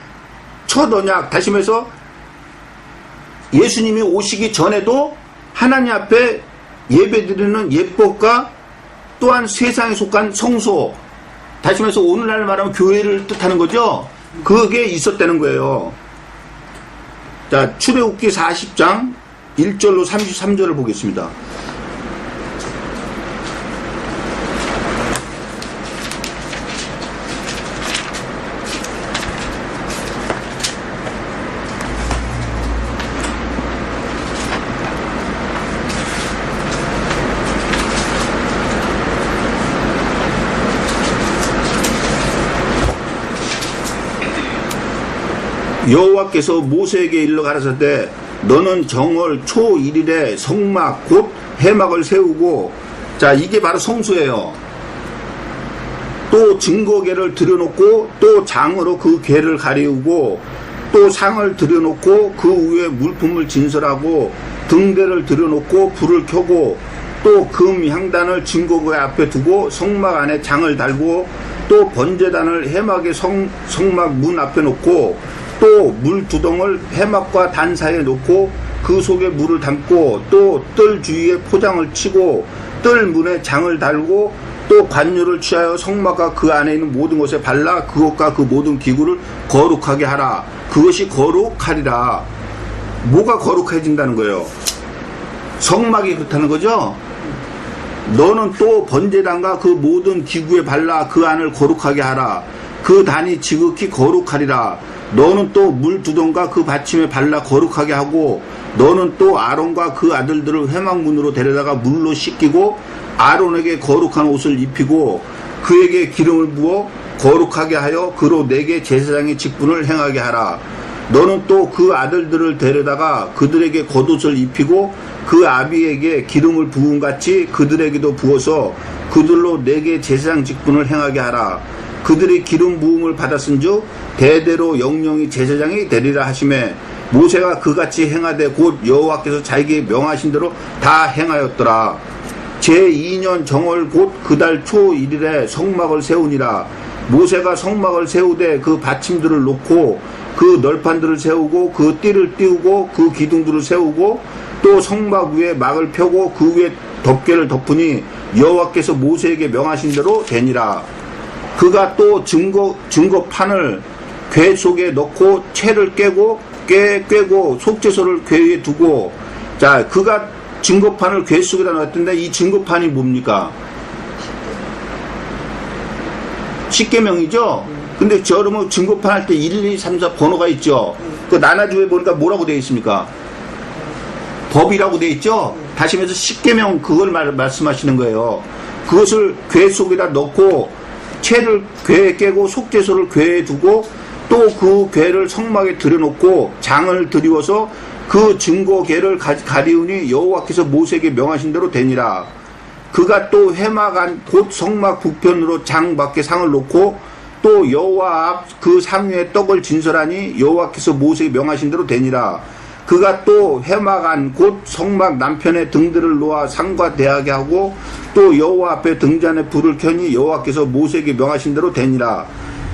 첫 언약, 다시 말해서 예수님이 오시기 전에도 하나님 앞에 예배 드리는 예법과 또한 세상에 속한 성소, 다시 말해서 오늘날 말하면 교회를 뜻하는 거죠. 그게 있었다는 거예요. 자, 출애굽기 40장 1절로 33절을 보겠습니다. 여호와께서 모세에게 일러 가라사대 너는 정월 초 1일에 성막 곧 회막을 세우고, 자, 이게 바로 성소예요. 또 증거궤를 들여놓고 또 장으로 그 궤를 가리우고 또 상을 들여놓고 그 위에 물품을 진설하고 등대를 들여놓고 불을 켜고 또 금 향단을 증거궤 앞에 두고 성막 안에 장을 달고 또 번제단을 회막의 성막 문 앞에 놓고 또 물 두덩을 회막과 단 사이에 놓고 그 속에 물을 담고 또 뜰 주위에 포장을 치고 뜰 문에 장을 달고 또 관유를 취하여 성막과 그 안에 있는 모든 것에 발라 그것과 그 모든 기구를 거룩하게 하라. 그것이 거룩하리라. 뭐가 거룩해진다는 거예요? 성막이 그렇다는 거죠. 너는 또 번제단과 그 모든 기구에 발라 그 안을 거룩하게 하라. 그 단이 지극히 거룩하리라. 너는 또 물 두덩과 그 받침에 발라 거룩하게 하고 너는 또 아론과 그 아들들을 회막문으로 데려다가 물로 씻기고 아론에게 거룩한 옷을 입히고 그에게 기름을 부어 거룩하게 하여 그로 내게 제사장의 직분을 행하게 하라. 너는 또 그 아들들을 데려다가 그들에게 겉옷을 입히고 그 아비에게 기름을 부음같이 그들에게도 부어서 그들로 내게 제사장 직분을 행하게 하라. 그들이 기름 부음을 받았은즉 대대로 영영이 제사장이 되리라 하시매 모세가 그같이 행하되 곧 여호와께서 자기에게 명하신 대로 다 행하였더라. 제2년 정월 곧 그 달 초 1일에 성막을 세우니라. 모세가 성막을 세우되 그 받침들을 놓고 그 널판들을 세우고 그 띠를 띄우고 그 기둥들을 세우고 또 성막 위에 막을 펴고 그 위에 덮개를 덮으니 여호와께서 모세에게 명하신 대로 되니라. 그가 또 증거판을 궤 속에 넣고 채를 꿰고 속죄소를 궤 위에 두고, 자, 그가 증거판을 궤 속에다 넣었던데 이 증거판이 뭡니까? 십계명이죠? 근데 여러분 증거판 할 때 1, 2, 3, 4 번호가 있죠? 그 나눠주에 보니까 뭐라고 되어 있습니까? 법이라고 되어 있죠? 다시 말해서 십계명 그걸 말씀하시는 거예요. 그것을 궤 속에다 넣고 채를 궤에 깨고 속죄소를 궤에 두고 또 그 궤를 성막에 들여놓고 장을 드리워서 그 증거궤를 가리우니 여호와께서 모세에게 명하신 대로 되니라. 그가 또 회막 안 곧 성막 북편으로 장 밖에 상을 놓고 또 여호와 앞 그 상 위에 떡을 진설하니 여호와께서 모세에게 명하신 대로 되니라. 그가 또 회막 안 곧 성막 남편에 등들을 놓아 상과 대하게 하고 또 여호와 앞에 등잔에 불을 켜니 여호와께서 모세에게 명하신 대로 되니라.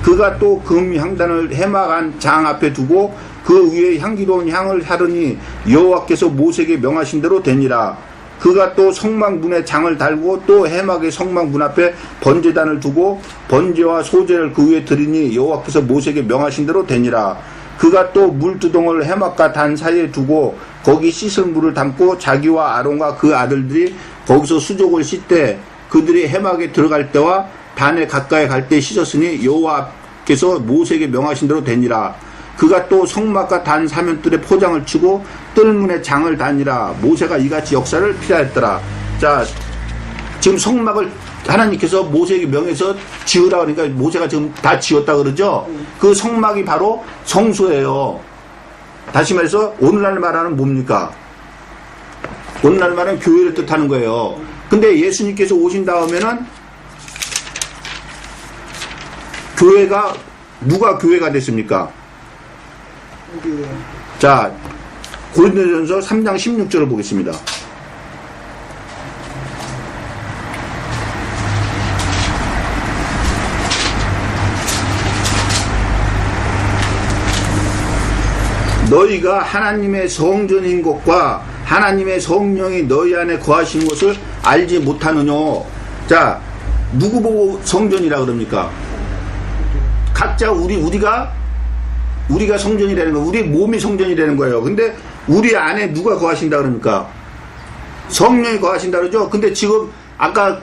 그가 또 금 향단을 회막 안 장 앞에 두고 그 위에 향기로운 향을 하르니 여호와께서 모세에게 명하신 대로 되니라. 그가 또 성막 문에 장을 달고 또 회막의 성막 문 앞에 번제단을 두고 번제와 소제를 그 위에 드리니 여호와께서 모세에게 명하신 대로 되니라. 그가 또 물두덩을 해막과 단 사이에 두고 거기 씻을 물을 담고 자기와 아론과 그 아들들이 거기서 수족을 씻되 그들이 해막에 들어갈 때와 단에 가까이 갈 때 씻었으니 여호와께서 모세에게 명하신 대로 되니라. 그가 또 성막과 단 사면들에 포장을 치고 뜰문에 장을 다니라. 모세가 이같이 역사를 피하였더라. 자, 지금 성막을 하나님께서 모세에게 명해서 지으라 그러니까 모세가 지금 다 지었다 그러죠. 그 성막이 바로 성소예요. 다시 말해서 오늘날 말하는 뭡니까? 오늘날 말하는 교회를 뜻하는 거예요. 근데 예수님께서 오신 다음에는 교회가 누가 교회가 됐습니까? 자, 고린도전서 3장 16절을 보겠습니다. 너희가 하나님의 성전인 것과 하나님의 성령이 너희 안에 거하신 것을 알지 못하느냐. 자, 누구 보고 성전이라 그럽니까? 각자 우리가 성전이라는 거, 우리 몸이 성전이라는 거예요. 근데 우리 안에 누가 거하신다 그럽니까? 성령이 거하신다 그러죠. 근데 지금 아까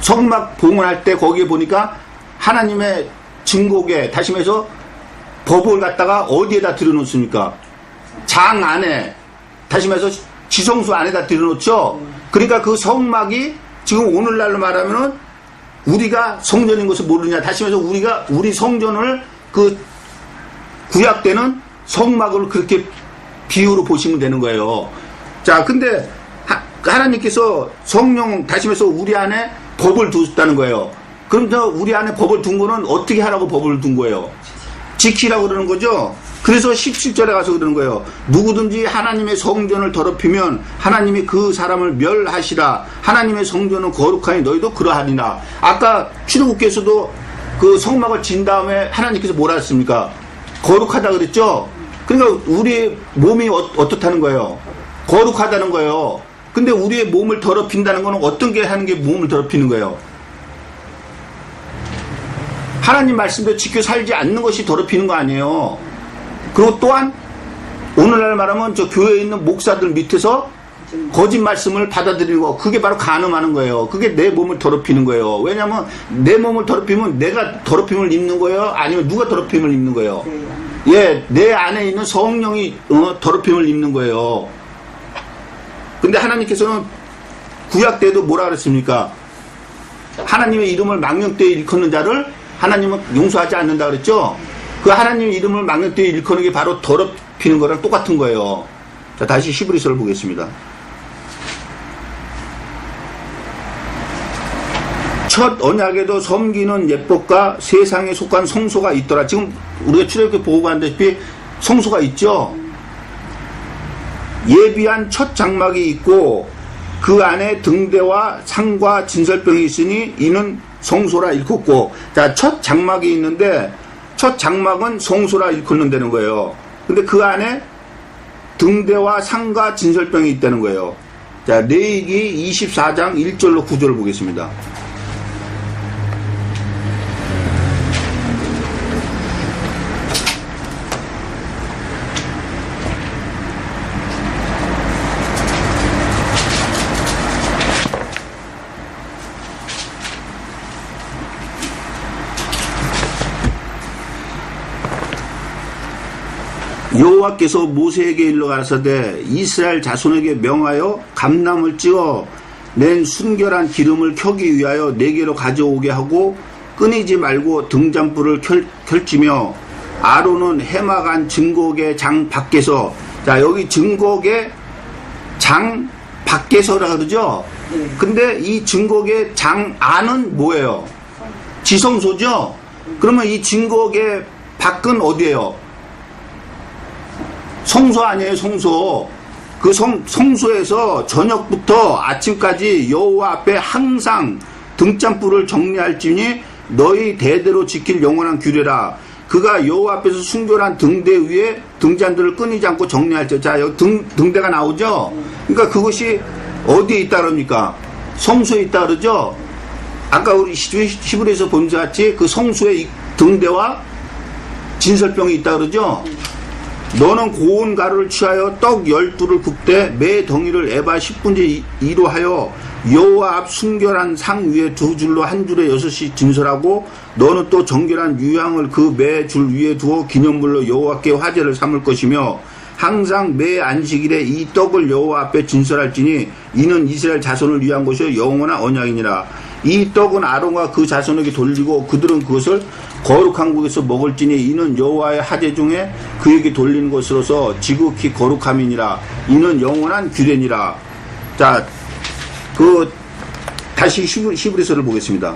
성막 봉헌할 때 거기에 보니까 하나님의 증거궤, 다시 말해서 법을 갖다가 어디에다 들여놓습니까? 장 안에, 다시 말해서 지성소 안에다 들여놓죠. 그러니까 그 성막이 지금 오늘날로 말하면은 우리가 성전인 것을 모르느냐. 다시 말해서 우리 성전을 그 구약 때는 성막을 그렇게 비유로 보시면 되는 거예요. 자, 근데 하나님께서 성령, 다시 말해서 우리 안에 법을 두셨다는 거예요. 그럼 우리 안에 법을 둔 거는 어떻게 하라고 법을 둔 거예요? 지키라고 그러는 거죠. 그래서 17절에 가서 그러는 거예요. 누구든지 하나님의 성전을 더럽히면 하나님이 그 사람을 멸하시라. 하나님의 성전은 거룩하니 너희도 그러하리라. 아까 출애굽께서도 그 성막을 진 다음에 하나님께서 뭐라 했습니까? 거룩하다 그랬죠. 그러니까 우리의 몸이 어떻다는 거예요? 거룩하다는 거예요. 근데 우리의 몸을 더럽힌다는 거는 어떤 게 하는 게 몸을 더럽히는 거예요? 하나님 말씀대로 지켜 살지 않는 것이 더럽히는 거 아니에요. 그리고 또한 오늘날 말하면 저 교회에 있는 목사들 밑에서 거짓 말씀을 받아들이는 거, 그게 바로 간음하는 거예요. 그게 내 몸을 더럽히는 거예요. 왜냐하면 내 몸을 더럽히면 내가 더럽힘을 입는 거예요? 아니면 누가 더럽힘을 입는 거예요? 예, 내 안에 있는 성령이 더럽힘을 입는 거예요. 근데 하나님께서는 구약 때도 뭐라 그랬습니까? 하나님의 이름을 망령되이 일컫는 자를 하나님은 용서하지 않는다 그랬죠? 그 하나님의 이름을 망령되이 일컫는 게 바로 더럽히는 거랑 똑같은 거예요. 자, 다시 히브리서를 보겠습니다. 첫 언약에도 섬기는 예법과 세상에 속한 성소가 있더라. 지금 우리가 출애굽기 보고 간다시피 성소가 있죠. 예비한 첫 장막이 있고 그 안에 등대와 상과 진설병이 있으니 이는 성소라 일컫고. 자, 첫 장막이 있는데 첫 장막은 성소라 일컫는다는 거예요. 근데 그 안에 등대와 상과 진설병이 있다는 거예요. 자, 레위기 24장 1절로 9절을 보겠습니다. 여호와께서 모세에게 일러 가라사대 이스라엘 자손에게 명하여 감람을 찍어 낸 순결한 기름을 켜기 위하여 내게로 가져오게 하고 끊이지 말고 등잔불을 켤지며 아론은 해막한 증거계 장 밖에서, 자, 여기 증거계 장 밖에서라 그러죠. 근데 이 증거계 장 안은 뭐예요? 지성소죠. 그러면 이 증거계 밖은 어디예요? 성소 아니에요, 성소. 그 성소에서 저녁부터 아침까지 여호와 앞에 항상 등잔불을 정리할지니 너희 대대로 지킬 영원한 규례라. 그가 여호와 앞에서 순결한 등대 위에 등잔들을 끊이지 않고 정리할지. 자, 여기 등대가 나오죠. 그러니까 그것이 어디에 있다 그럽니까? 성소에 있다 그러죠. 아까 우리 히브리서 본 것 같이 그 성소에 등대와 진설병이 있다 그러죠. 너는 고운 가루를 취하여 떡 12를 굽되 매 덩이를 에바 10분의 2로 하여 여호와 앞 순결한 상 위에 두 줄로 한 줄에 6이 진설하고 너는 또 정결한 유향을 그 매 줄 위에 두어 기념물로 여호와께 화제를 삼을 것이며 항상 매 안식일에 이 떡을 여호와 앞에 진설할지니 이는 이스라엘 자손을 위한 것이요 영원한 언약이니라. 이 떡은 아론과 그 자손에게 돌리고 그들은 그것을 거룩한 곳에서 먹을지니 이는 여호와의 하제 중에 그에게 돌리는 것으로서 지극히 거룩함이니라. 이는 영원한 규례니라. 자, 다시 히브리서를 보겠습니다.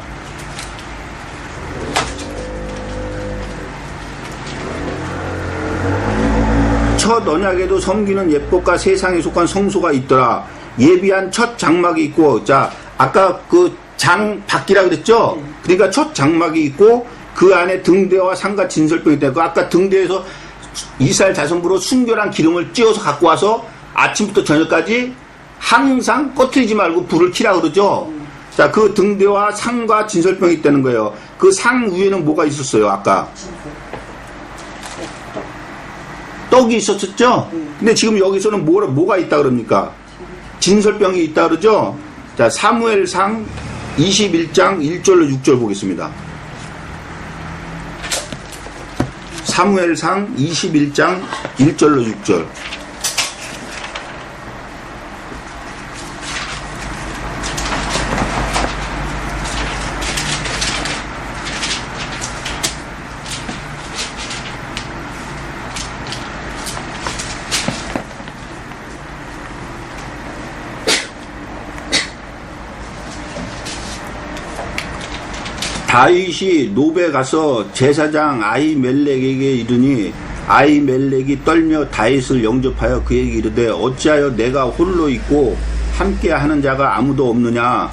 첫 언약에도 섬기는 예법과 세상에 속한 성소가 있더라. 예비한 첫 장막이 있고, 자, 아까 그 장 밖이라 그랬죠? 그러니까 첫 장막이 있고 그 안에 등대와 상과 진설병이 있다. 아까 등대에서 이스라엘 자손부로 순결한 기름을 찧어서 갖고 와서 아침부터 저녁까지 항상 꺼트리지 말고 불을 켜라 그러죠? 자, 그 등대와 상과 진설병이 있다는 거예요. 그 상 위에는 뭐가 있었어요, 아까? 떡이 있었죠? 근데 지금 여기서는 뭐가 있다 그럽니까? 진설병이 있다 그러죠? 자, 사무엘상 21장 1절로 6절 보겠습니다. 사무엘상 21장 1절로 6절. 다윗이 노베 가서 제사장 아히멜렉에게 이르니 아히멜렉이 떨며 다윗을 영접하여 그에게 이르되 어찌하여 내가 홀로 있고 함께 하는 자가 아무도 없느냐.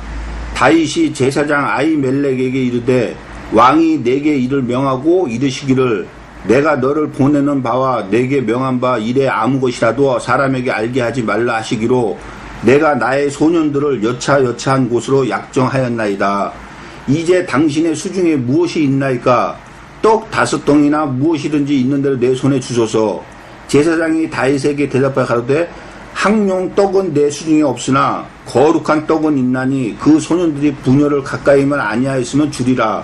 다윗이 제사장 아히멜렉에게 이르되 왕이 내게 이를 명하고 이르시기를 내가 너를 보내는 바와 내게 명한 바 이래 아무 것이라도 사람에게 알게 하지 말라 하시기로 내가 나의 소년들을 여차여차한 곳으로 약정하였나이다. 이제 당신의 수중에 무엇이 있나이까? 떡 5덩이나 무엇이든지 있는 대로 내 손에 주소서. 제사장이 다윗에게 대답하여 가로되 항용 떡은 내 수중에 없으나 거룩한 떡은 있나니 그 소년들이 분열을 가까이만 아니하였으면 주리라.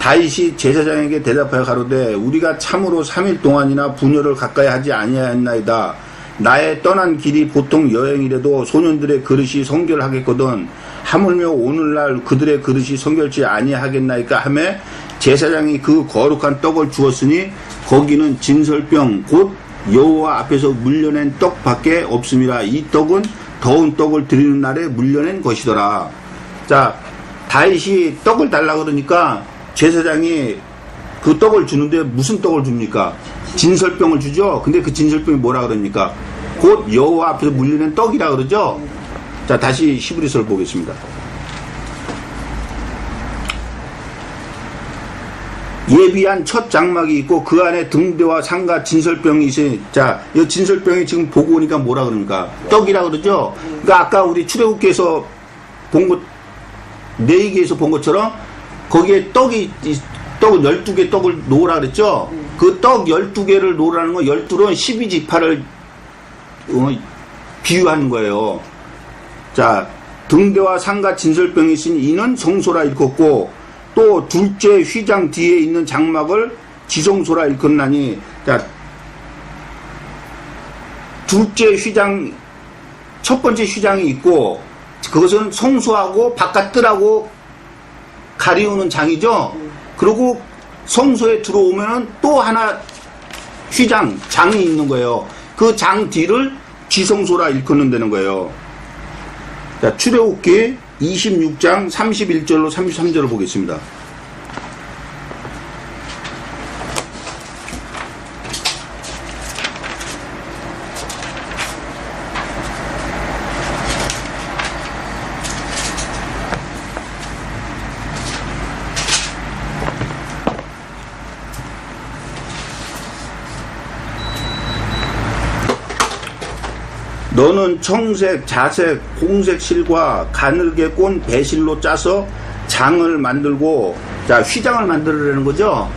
다윗이 제사장에게 대답하여 가로되 우리가 참으로 3일 동안이나 분열을 가까이 하지 아니하였나이다. 나의 떠난 길이 보통 여행이라도 소년들의 그릇이 성결하겠거든. 하물며 오늘날 그들의 그릇이 성결치 아니하겠나이까 하매 제사장이 그 거룩한 떡을 주었으니 거기는 진설병 곧 여호와 앞에서 물려낸 떡밖에 없음이라. 이 떡은 더운 떡을 드리는 날에 물려낸 것이더라. 자, 다윗이 떡을 달라 그러니까 제사장이 그 떡을 주는데 무슨 떡을 줍니까? 진설병을 주죠. 근데 그 진설병이 뭐라 그럽니까? 곧 여호와 앞에서 물려낸 떡이라 그러죠. 자, 다시 히브리서를 보겠습니다. 예비한 첫 장막이 있고 그 안에 등대와 상과 진설병이 있으니, 자, 이 진설병이 지금 보고 오니까 뭐라 그럽니까? 떡이라 그러죠? 그러니까 아까 우리 출애굽기에서 본 것, 레위기에서 본 것처럼 거기에 떡 12개 떡을 놓으라 그랬죠? 그 떡 12개를 놓으라는 건 12는 12지파를 비유하는 거예요. 자, 등대와 상과 진설병이 있으니 이는 성소라 일컫고, 또 둘째 휘장 뒤에 있는 장막을 지성소라 일컫나니, 자, 둘째 휘장, 첫 번째 휘장이 있고, 그것은 성소하고 바깥뜰하고 가리우는 장이죠. 그리고 성소에 들어오면은 또 하나 휘장, 장이 있는 거예요. 그 장 뒤를 지성소라 일컫는다는 거예요. 자, 출애굽기 26장 31절로 33절을 보겠습니다. 너는 청색, 자색, 홍색 실과 가늘게 꼰 배실로 짜서 장을 만들고, 자, 휘장을 만들으라는 거죠.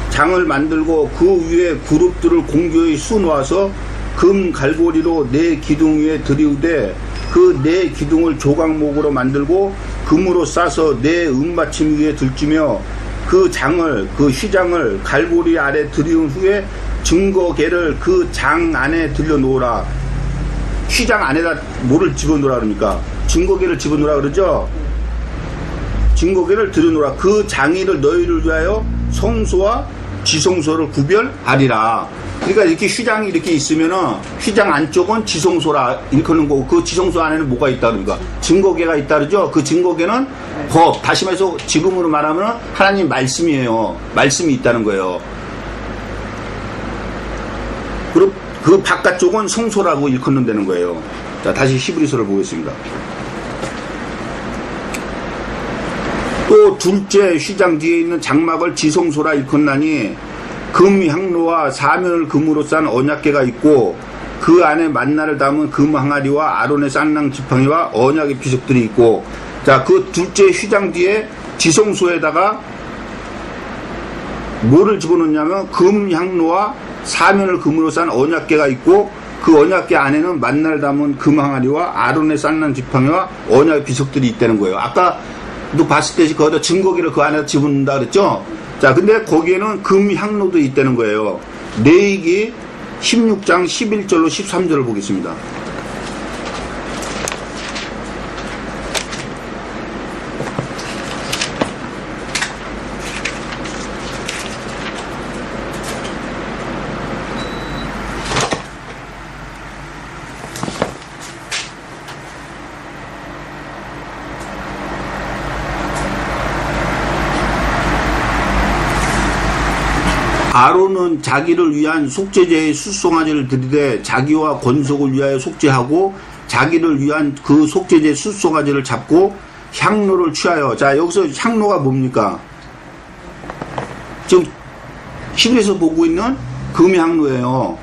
장을 만들고 그 위에 그룹들을 공교히 수놓아서 금 갈고리로 네 기둥 위에 들이우되 그 네 기둥을 조각목으로 만들고 금으로 싸서 네 은받침 위에 들쥐며 그 장을, 그 휘장을 갈고리 아래 들이운 후에 증거계를 그 장 안에 들여놓으라. 휘장 안에다 뭐를 집어넣으라 그럽니까? 증거계를 집어넣으라 그러죠? 증거계를 들여놓으라. 그 장의를 너희를 위하여 성소와 지성소를 구별하리라. 그러니까 이렇게 휘장이 이렇게 있으면은 휘장 안쪽은 지성소라 일컫는 거고, 그 지성소 안에는 뭐가 있다 그러니까? 증거계가 있다 그러죠? 그 증거계는 법, 다시 말해서 지금으로 말하면 하나님 말씀이에요. 말씀이 있다는 거예요. 그리고 그 바깥쪽은 성소라고 일컫는다는 거예요. 자, 다시 히브리서를 보겠습니다. 또 둘째 휘장 뒤에 있는 장막을 지성소라 일컫나니 금 향로와 사면을 금으로 싼 언약궤가 있고 그 안에 만나를 담은 금 항아리와 아론의 쌍랑 지팡이와 언약의 비석들이 있고, 자, 그 둘째 휘장 뒤에 지성소에다가 뭐를 집어넣냐면 금 향로와 사면을 금으로 싼 언약궤가 있고 그 언약궤 안에는 만나를 담은 금 항아리와 아론의 쌍난 지팡이와 언약의 비석들이 있다는 거예요. 아까도 봤을 때 거기다 증거기를 그 안에 집어넣는다 그랬죠? 자, 근데 거기에는 금 향로도 있다는 거예요. 레위기 16장 11절로 13절을 보겠습니다. 아론은 자기를 위한 속죄제의 숫송아지를 드리되 자기와 권속을 위하여 속죄하고 자기를 위한 그 속죄제 숫송아지를 잡고 향로를 취하여, 자, 여기서 향로가 뭡니까? 지금 히브리서 보고 있는 금향로예요.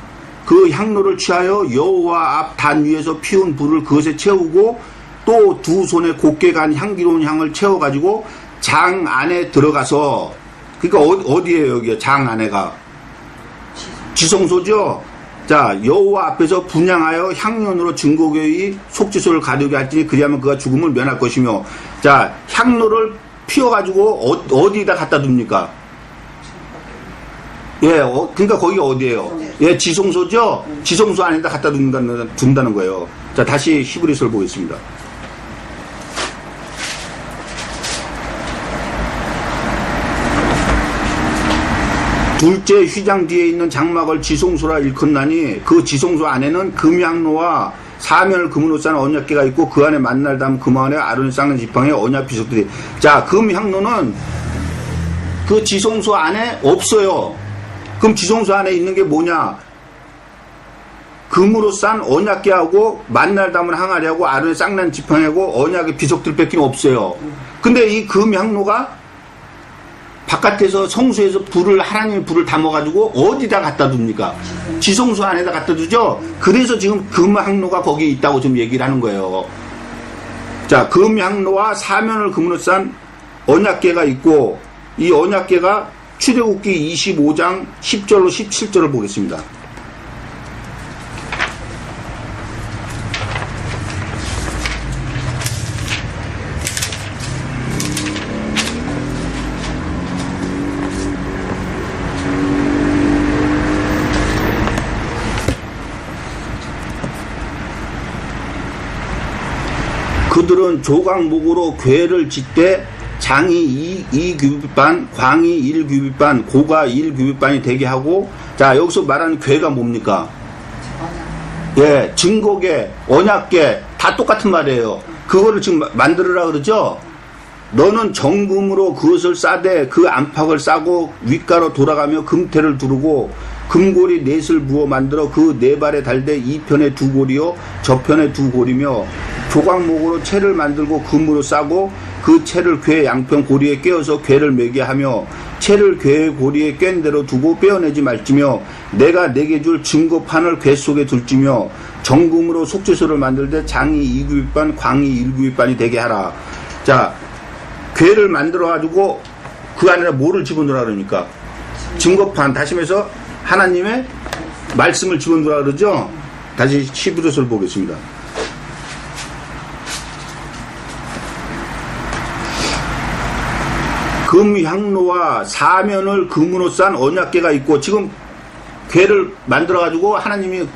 그 향로를 취하여 여호와 앞 단 위에서 피운 불을 그것에 채우고 또 두 손에 곱게 간 향기로운 향을 채워가지고 장 안에 들어가서, 그러니까 어디에요 여기가 장 안에가? 지성소죠. 자, 여호와 앞에서 분향하여 향연으로 증거교의 속죄소를 가두게 할지니 그리하면 그가 죽음을 면할 것이며, 자, 향로를 피워가지고 어디다 갖다 둡니까? 예, 그러니까 거기가 어디예요? 예, 지성소죠. 지성소 안에다 갖다 둔다는 거예요. 자, 다시 히브리서를 보겠습니다. 둘째 휘장 뒤에 있는 장막을 지성소라 일컫나니 그 지성소 안에는 금향로와 사면을 금으로 싼 언약궤가 있고 그 안에 만날 담은 금 안에 아론의 쌍난 지팡이에 언약 비석들이. 자, 금향로는 그 지성소 안에 없어요. 그럼 지성소 안에 있는 게 뭐냐? 금으로 싼 언약궤하고 만날 담은 항아리하고 아론의 쌍난 지팡이하고 언약의 비석들 밖에 없어요. 근데 이 금향로가 바깥에서 성소에서 하나님의 불을 담아가지고 어디다 갖다 둡니까? 지성소 안에다 갖다 두죠? 그래서 지금 금항로가 거기에 있다고 지금 얘기를 하는 거예요. 자, 금항로와 사면을 금으로 싼 언약궤가 있고, 이 언약궤가 출애굽기 25장 10절로 17절을 보겠습니다. 그들은 조각목으로 궤를 짓되 장이 2규빗반, 광이 1규빗반, 고가 1규빗반이 되게 하고, 자, 여기서 말하는 궤가 뭡니까? 예, 증거궤, 언약궤, 다 똑같은 말이에요. 그거를 지금 만들으라 그러죠? 너는 정금으로 그것을 싸되 그 안팎을 싸고 윗가로 돌아가며 금태를 두르고 금고리 넷을 부어 만들어 그 네 발에 달되 이 편에 두 고리요 저편에 두 고리며 조각목으로 채를 만들고 금으로 싸고 그 채를 궤 양편 고리에 꿰어서 궤를 매게 하며 채를 궤의 고리에 꿰는 대로 두고 빼어내지 말지며 내가 내게 줄 증거판을 궤 속에 둘지며 정금으로 속죄소를 만들되 장이 2규빗반 광이 1규빗반이 되게 하라. 자, 궤를 만들어 가지고 그 안에 뭐를 집어넣으라 그러니까 증거판, 다시 해서 하나님의 말씀을 집어넣으라 그러죠. 다시 히브리서를 보겠습니다. 금향로와 사면을 금으로 싼 언약궤가 있고, 지금 궤를 만들어 가지고 하나님이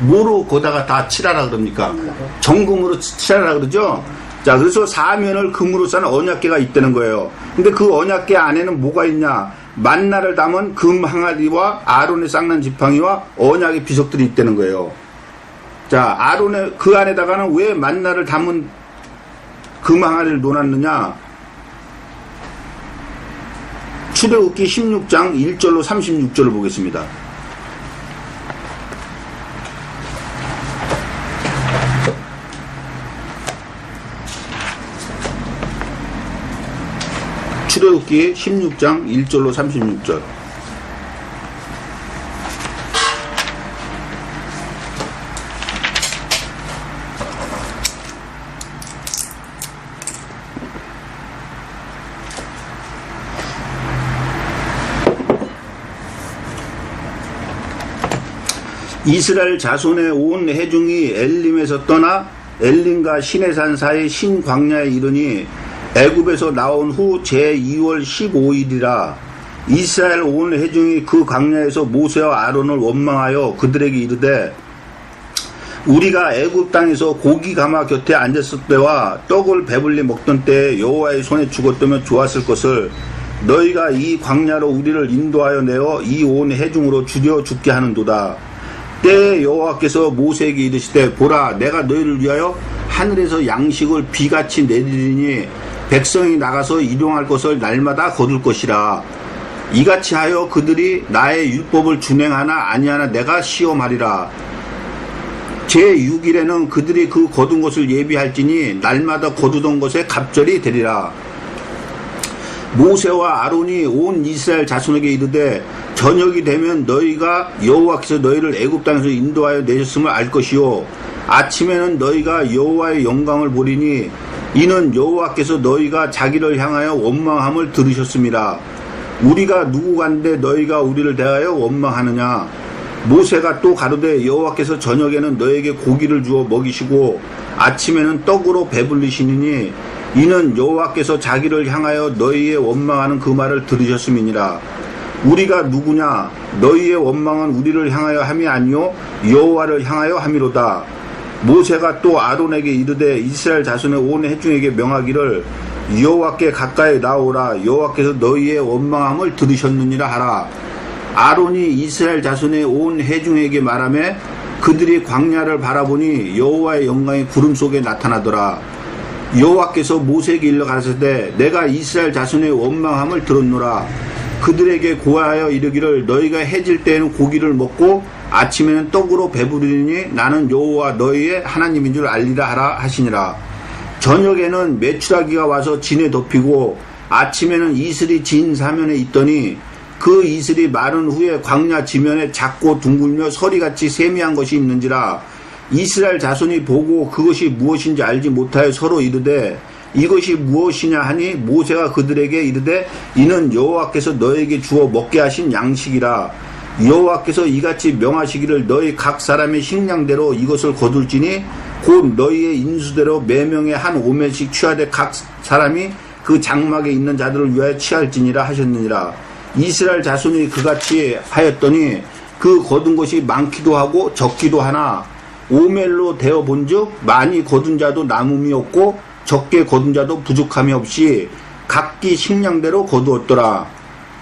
뭐로 거다가 다 칠하라 그럽니까? 정금으로 칠하라 그러죠. 자, 그래서 사면을 금으로 싼 언약궤가 있다는 거예요. 근데 그 언약궤 안에는 뭐가 있냐? 만나를 담은 금 항아리와 아론의 쌍난 지팡이와 언약의 비석들이 있다는 거예요. 자, 아론의 그 안에다가는 왜 만나를 담은 금 항아리를 놓았느냐? 출애굽기 16장 1절로 36절을 보겠습니다. 출애굽기 16장 1절로 36절. 이스라엘 자손의 온 회중이 엘림에서 떠나 엘림과 시내산 사이 신광야에 이르니 애굽에서 나온 후 제2월 15일이라. 이스라엘 온 회중이 그 광야에서 모세와 아론을 원망하여 그들에게 이르되 우리가 애굽 땅에서 고기 가마 곁에 앉았을 때와 떡을 배불리 먹던 때에 여호와의 손에 죽었다면 좋았을 것을 너희가 이 광야로 우리를 인도하여 내어 이 온 회중으로 죽여 죽게 하는도다. 때에 여호와께서 모세에게 이르시되 보라, 내가 너희를 위하여 하늘에서 양식을 비같이 내리리니 백성이 나가서 일용할 것을 날마다 거둘 것이라. 이같이 하여 그들이 나의 율법을 준행하나 아니하나 내가 시험하리라. 제6일에는 그들이 그 거둔 것을 예비할지니 날마다 거두던 것에 갑절이 되리라. 모세와 아론이 온 이스라엘 자손에게 이르되 저녁이 되면 너희가 여호와께서 너희를 애굽 땅에서 인도하여 내셨음을 알 것이요 아침에는 너희가 여호와의 영광을 보리니 이는 여호와께서 너희가 자기를 향하여 원망함을 들으셨음이라. 우리가 누구간데 너희가 우리를 대하여 원망하느냐. 모세가 또 가로되 여호와께서 저녁에는 너에게 고기를 주어 먹이시고 아침에는 떡으로 배불리시느니 이는 여호와께서 자기를 향하여 너희의 원망하는 그 말을 들으셨음이니라. 우리가 누구냐? 너희의 원망은 우리를 향하여 함이 아니요 여호와를 향하여 함이로다. 모세가 또 아론에게 이르되 이스라엘 자손의 온 회중에게 명하기를 여호와께 가까이 나오라. 여호와께서 너희의 원망함을 들으셨느니라 하라. 아론이 이스라엘 자손의 온 회중에게 말하며 그들이 광야를 바라보니 여호와의 영광이 구름 속에 나타나더라. 여호와께서 모세에게 일러 가라사대 내가 이스라엘 자손의 원망함을 들었노라. 그들에게 고하여 이르기를 너희가 해질 때에는 고기를 먹고 아침에는 떡으로 배부르니 나는 여호와 너희의 하나님인 줄 알리라 하라 하시니라. 저녁에는 메추라기가 와서 진에 덮이고 아침에는 이슬이 진 사면에 있더니 그 이슬이 마른 후에 광야 지면에 작고 둥글며 서리같이 세미한 것이 있는지라. 이스라엘 자손이 보고 그것이 무엇인지 알지 못하여 서로 이르되 이것이 무엇이냐 하니 모세가 그들에게 이르되 이는 여호와께서 너에게 주어 먹게 하신 양식이라. 여호와께서 이같이 명하시기를 너희 각 사람의 식량대로 이것을 거둘지니 곧 너희의 인수대로 매명에 한 오멜씩 취하되 각 사람이 그 장막에 있는 자들을 위하여 취할지니라 하셨느니라. 이스라엘 자손이 그같이 하였더니 그 거둔 것이 많기도 하고 적기도 하나 오멜로 되어 본즉 많이 거둔 자도 남음이 없고 적게 거둔 자도 부족함이 없이 각기 식량대로 거두었더라.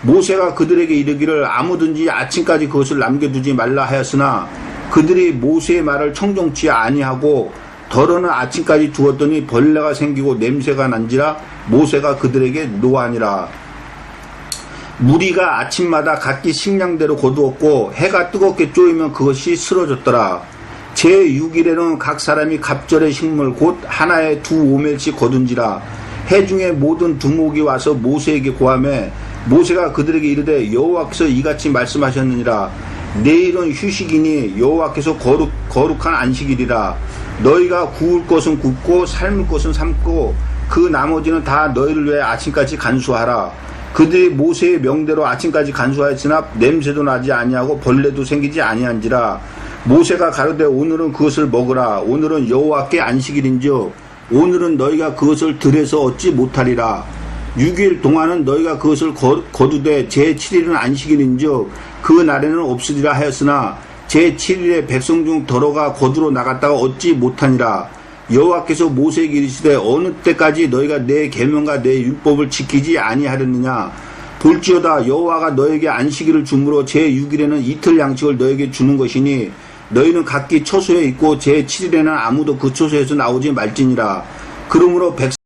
모세가 그들에게 이르기를 아무든지 아침까지 그것을 남겨두지 말라 하였으나 그들이 모세의 말을 청종치 아니하고 덜어는 아침까지 두었더니 벌레가 생기고 냄새가 난지라 모세가 그들에게 노하니라. 무리가 아침마다 각기 식량대로 거두었고 해가 뜨겁게 쪼이면 그것이 쓰러졌더라. 제6일에는 각 사람이 갑절의 식물 곧 하나에 2오멜씩 거둔지라. 해중의 모든 두목이 와서 모세에게 고하매 모세가 그들에게 이르되 여호와께서 이같이 말씀하셨느니라. 내일은 휴식이니 여호와께서 거룩한 안식일이라. 너희가 구울 것은 굽고 삶을 것은 삶고 그 나머지는 다 너희를 위해 아침까지 간수하라. 그들이 모세의 명대로 아침까지 간수하였으나 냄새도 나지 아니하고 벌레도 생기지 아니한지라. 모세가 가로되 오늘은 그것을 먹으라. 오늘은 여호와께 안식일인즉 오늘은 너희가 그것을 들에서 얻지 못하리라. 6일 동안은 너희가 그것을 거두되 제7일은 안식일인즉 그 날에는 없으리라 하였으나 제7일에 백성 중 더러가 거두러 나갔다가 얻지 못하니라. 여호와께서 모세에게 이르시되 어느 때까지 너희가 내 계명과 내 율법을 지키지 아니하렸느냐. 볼지어다 여호와가 너에게 안식일을 주므로 제6일에는 이틀 양식을 너에게 주는 것이니 너희는 각기 처소에 있고 제7일에는 아무도 그 처소에서 나오지 말지니라. 그러므로